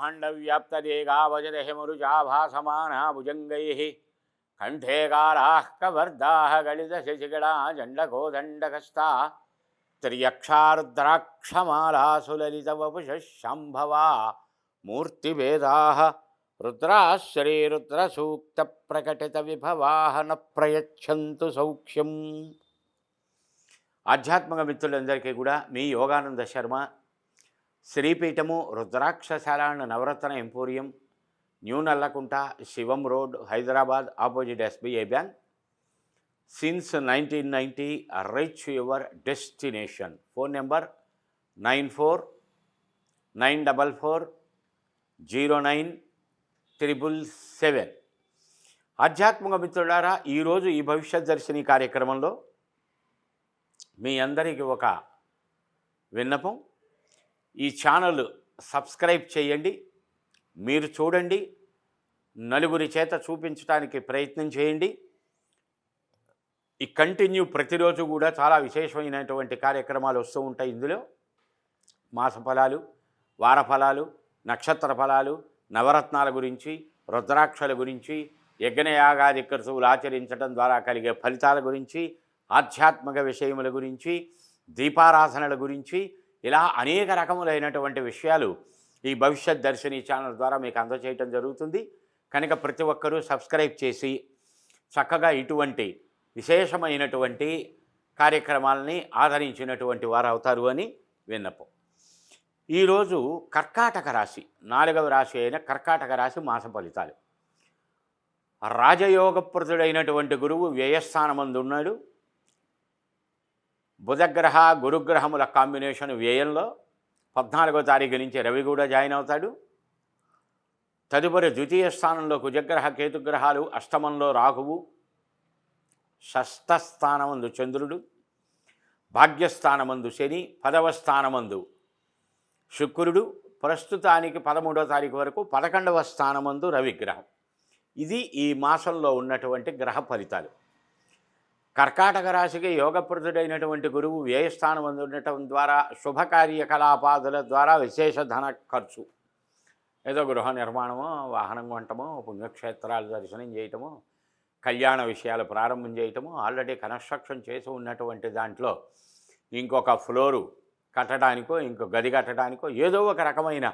ब्रह्माण्डव्याप्तदेगावजदहिमरुचाभासमाना भुजङ्गैः कण्ठे कालाः कवर्दाः गलितशशिगणा जण्डकोदण्डकस्ता त्र्यक्षारुद्राक्षमालासुललितवपुषः शाम्भवा मूर्तिभेदाः रुद्राः श्रीरुद्रसूक्तप्रकटितविभवाः न प्रयच्छन्तु सौख्यं। ఆధ్యాత్మిక మిత్రులందరికీ కూడా మీ యోగానంద శర్మ, శ్రీపీఠము Rudrakshashala Navaratna emporium, new Nallakunta, Shivam road, Hyderabad, opposite SBI bank. Since 1990 reach your destination. Phone number 9494409777. ఆధ్యాత్మిక మిత్రులారా, ఈరోజు ఈ భవిష్యత్ దర్శిని కార్యక్రమంలో మీ అందరికీ ఒక విన్నపం. ఈ ఛానల్ సబ్స్క్రైబ్ చేయండి, మీరు చూడండి, నలుగురి చేత చూపించడానికి ప్రయత్నం చేయండి. ఈ కంటిన్యూ ప్రతిరోజు కూడా చాలా విశేషమైనటువంటి కార్యక్రమాలు వస్తూ ఉంటాయి. ఇందులో మాస ఫలాలు, వార ఫలాలు, నక్షత్ర ఫలాలు, నవరత్నాల గురించి, రుద్రాక్షల గురించి, యజ్ఞయాగాది క్రతువులు ఆచరించడం ద్వారా కలిగే ఫలితాల గురించి, ఆధ్యాత్మిక విషయముల గురించి, దీపారాధనల గురించి, ఇలా అనేక రకములైనటువంటి విషయాలు ఈ భవిష్యత్ దర్శిని ఛానల్ ద్వారా మీకు అందజేయటం జరుగుతుంది. కనుక ప్రతి ఒక్కరూ సబ్స్క్రైబ్ చేసి చక్కగా ఇటువంటి విశేషమైనటువంటి కార్యక్రమాలని ఆదరించినటువంటి వారు అవుతారు అని విన్నపం. ఈరోజు కర్కాటక రాశి, 4వ రాశి అయిన కర్కాటక రాశి మాస ఫలితాలు. రాజయోగప్రదుడైనటువంటి గురువు వ్యయస్థానమందు ఉన్నాడు. బుధగ్రహ గురుగ్రహముల కాంబినేషన్ వ్యయంలో 14వ తారీఖు నుంచి రవి కూడా జాయిన్ అవుతాడు. తదుపరి ద్వితీయ స్థానంలో కుజగ్రహ కేతుగ్రహాలు, అష్టమంలో రాహువు, షష్ఠ స్థానమందు చంద్రుడు, భాగ్యస్థానమందు శని, 10వ స్థానమందు శుక్రుడు, ప్రస్తుతానికి 13వ తారీఖు వరకు 11వ స్థానమందు రవిగ్రహం. ఇది ఈ మాసంలో ఉన్నటువంటి గ్రహ ఫలితాలు. కర్కాటక రాశికి యోగప్రదుడైనటువంటి గురువు వ్యయస్థానం ఉండటం ద్వారా శుభకార్యకలాపాదుల ద్వారా విశేష ధన ఖర్చు, ఏదో గృహ నిర్మాణమో, వాహనం కొనటమో, పుణ్యక్షేత్రాలు దర్శనం చేయటమో, కళ్యాణ విషయాలు ప్రారంభం చేయటమో, ఆల్రెడీ కన్స్ట్రక్షన్ చేసి ఉన్నటువంటి దాంట్లో ఇంకొక ఫ్లోరు కట్టడానికో, ఇంకో గది కట్టడానికో, ఏదో ఒక రకమైన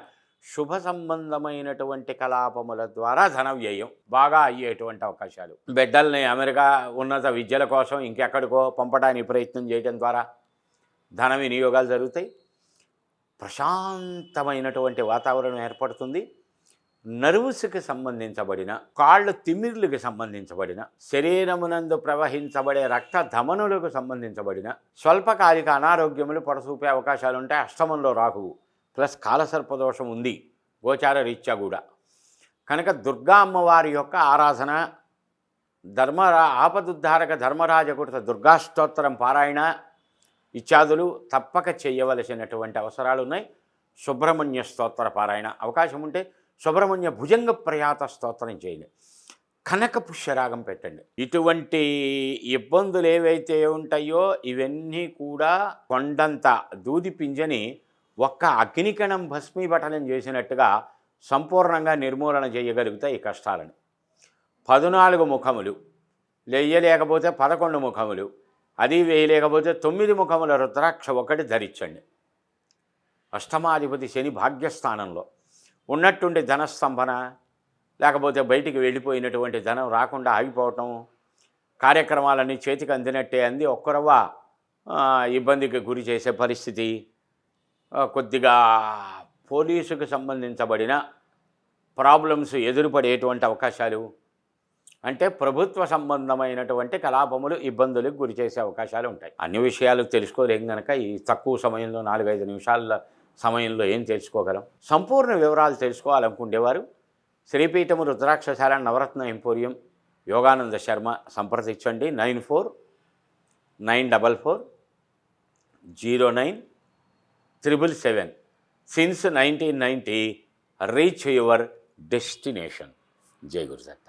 శుభ సంబంధమైనటువంటి కలాపముల ద్వారా ధన వ్యయం బాగా అయ్యేటువంటి అవకాశాలు. బిడ్డల్ని అమెరికా ఉన్నత విద్యల కోసం ఇంకెక్కడికో పంపడానికి ప్రయత్నం చేయడం ద్వారా ధన వినియోగాలు జరుగుతాయి. ప్రశాంతమైనటువంటి వాతావరణం ఏర్పడుతుంది. నర్వ్స్కి సంబంధించబడిన, కాళ్ళు తిమ్మిర్లకు సంబంధించబడిన, శరీరమునందు ప్రవహించబడే రక్త ధమనులకు సంబంధించబడిన స్వల్పకాలిక అనారోగ్యములు పొడసూపే అవకాశాలు ఉంటాయి. అష్టమంలో రాహువు ప్లస్ కాలసర్పదోషం ఉంది గోచార రీత్యా కూడా. కనుక దుర్గా అమ్మవారి యొక్క ఆరాధన, ఆపదుద్ధారక ధర్మరాజకృత దుర్గాస్తోత్రం పారాయణ ఇత్యాదులు తప్పక చేయవలసినటువంటి అవసరాలు ఉన్నాయి. సుబ్రహ్మణ్య స్తోత్ర పారాయణ అవకాశం ఉంటే సుబ్రహ్మణ్య భుజంగ ప్రయాత స్తోత్రం చేయండి. కనక పుష్యరాగం పెట్టండి. ఇటువంటి ఇబ్బందులు ఏవైతే ఉంటాయో ఇవన్నీ కూడా కొండంత దూది పింజని ఒక్క అగ్నికణం భస్మీపటనం చేసినట్టుగా సంపూర్ణంగా నిర్మూలన చేయగలుగుతాయి ఈ కష్టాలను. 14 ముఖములు లేయలేకపోతే 11 ముఖములు, అది వేయలేకపోతే 9 ముఖముల రుద్రాక్ష ఒకటి ధరించండి. అష్టమాధిపతి శని భాగ్యస్థానంలో ఉన్నట్టుండి ధనస్తంభన, లేకపోతే బయటికి వెళ్ళిపోయినటువంటి ధనం రాకుండా ఆగిపోవటం, కార్యక్రమాలన్నీ చేతికి అందినట్టే అంది ఒక్కరవ ఇబ్బందికి గురి చేసే పరిస్థితి, కొద్దిగా పోలీసుకు సంబంధించబడిన ప్రాబ్లమ్స్ ఎదురుపడేటువంటి అవకాశాలు, అంటే ప్రభుత్వ సంబంధమైనటువంటి కలాపములు ఇబ్బందులకు గురి చేసే అవకాశాలు ఉంటాయి. అన్ని విషయాలు తెలుసుకోలేం కనుక ఈ తక్కువ సమయంలో 4-5 నిమిషాల సమయంలో ఏం తెలుసుకోగలం. సంపూర్ణ వివరాలు తెలుసుకోవాలనుకునేవారు శ్రీపీఠము రుద్రాక్షశాల నవరత్న ఎంపోరియం యోగానంద శర్మ సంప్రదించండి. 9494409777. Since 1990 reach your destination. జై గురుదత్త.